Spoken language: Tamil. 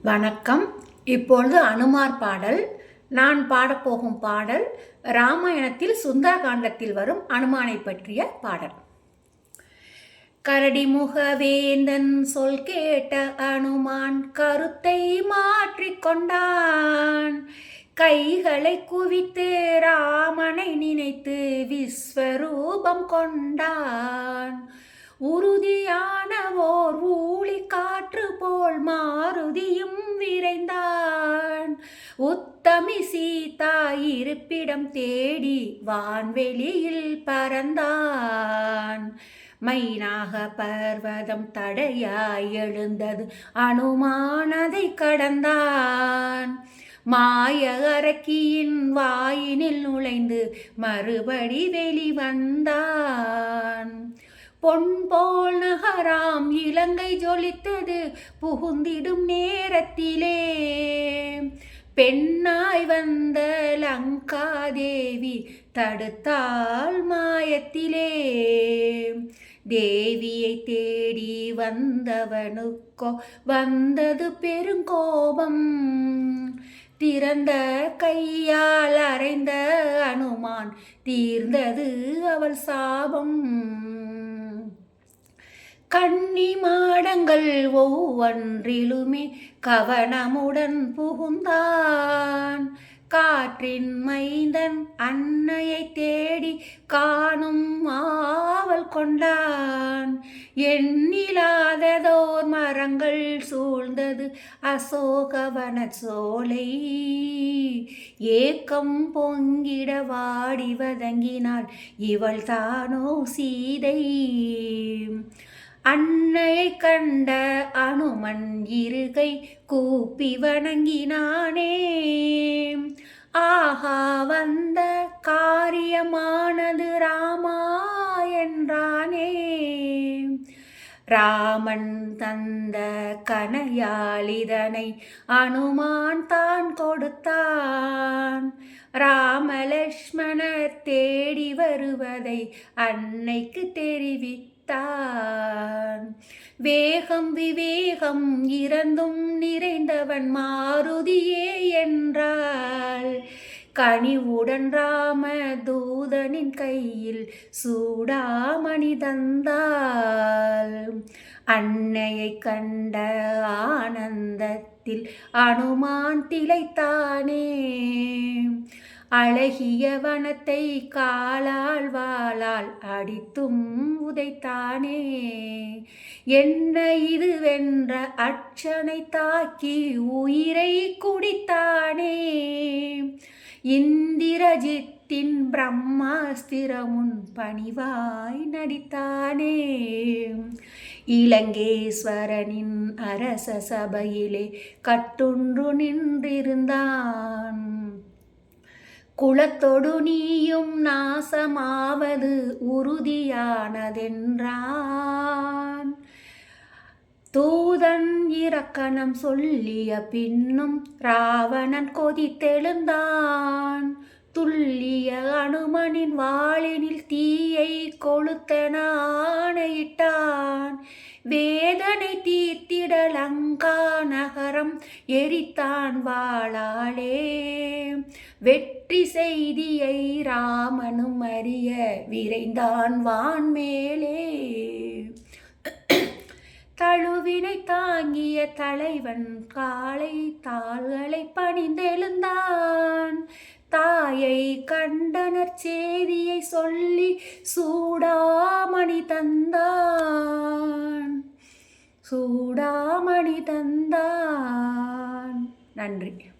வணக்கம். இப்பொழுது அனுமார் பாடல். நான் பாடப்போகும் பாடல் ராமாயணத்தில் சுந்தரகாண்டத்தில் வரும் அனுமானை பற்றிய பாடல். கரடிமுகவேந்தன் சொல் கேட்ட அனுமான் கருத்தை மாற்றிக்கொண்டான். கைகளை குவித்து ராமனை நினைத்து விஸ்வரூபம் கொண்டான். உறுதியான ஓர் ஊழி காற்று போல் மாருதியும் விரைந்தான். உத்தமி சீதா இருப்பிடம் தேடி வான்வெளியில் பறந்தான். மைனாக பர்வதம் தடையாய் எழுந்தது அனுமானதை கடந்தான். மாய அரக்கியின் வாயினில் நுழைந்து மறுபடி வெளிவந்தான். பொன் போல் நகராம் இலங்கை ஜொலித்தது புகுந்திடும் நேரத்திலே. பெண்ணாய் வந்த லங்காதேவி தடுத்தாள் மாயத்திலே. தேவியை தேடி வந்தவனுக்கோ வந்தது பெருங்கோபம். திறந்த கையால் அறைந்த அனுமான் தீர்ந்தது அவள் சாபம். கன்னி மாடங்கள் ஒவ்வொன்றிலுமே கவனமுடன் புகுந்தான். காற்றின் மைந்தன் அன்னையை தேடி காணும் ஆவல் கொண்டான். எண்ணிலாததோர் மரங்கள் சூழ்ந்தது அசோகவன சோலை. ஏக்கம் பொங்கிட வாடி வதங்கினாள் இவள் தானோ சீதை. அன்னையை கண்ட அனுமன் இருகை கூப்பி வணங்கினானே. ஆஹா, வந்த காரியமானது ராமா என்றானே. ராமன் தந்த கனையாளிதனை அனுமான் தான் கொடுத்தான். ராமலக்ஷ்மணர் தேடி வருவதை அன்னைக்கு தெரிவித்தான். வேகம் விவேகம் இரண்டும் நிறைந்தவன் மாருதியே என்றாள். கனிவுடன் ராம தூதனின் கையில் சூடாமணி தந்தாள். அன்னையை கண்ட ஆனந்தத்தில் அனுமான் திளைத்தானே. அழகிய வனத்தை காலால் வாளால் அடித்தும் உதைத்தானே. என்ன இதுவென்ற அச்சனை தாக்கி உயிரை குடித்தானே. இந்திரஜித்தின் பிரம்மாஸ்திரமுன் பணிவாய் நடித்தானே. இலங்கேஸ்வரனின் அரச சபையிலே கட்டுன்று நின்றிருந்தான். குலத்தொடு நீயும் நாசமாவது உறுதியானதென்றான். தூதன் இறக்கணம் சொல்லிய பின்னும் ராவணன் கொதித்தெழுந்தான். துல்லிய அனுமனின் வாளினில் தீயை கொளுத்தன ஆணையிட்டான். வேதனை தீர்த்திட லங்கா நகரம் எரித்தான் வாளாலே. வெற்றி செய்தியை ராமனும் அறிய விரைந்தான் வான்மேலே. தழுவினை தாங்கிய தலைவன் காலை தாள்களை பணிந்தெழுந்தான். தாயை கண்டனர் செய்தியை சொல்லி சூடாமணி தந்தான். சூடாமணி தந்தான். நன்றி.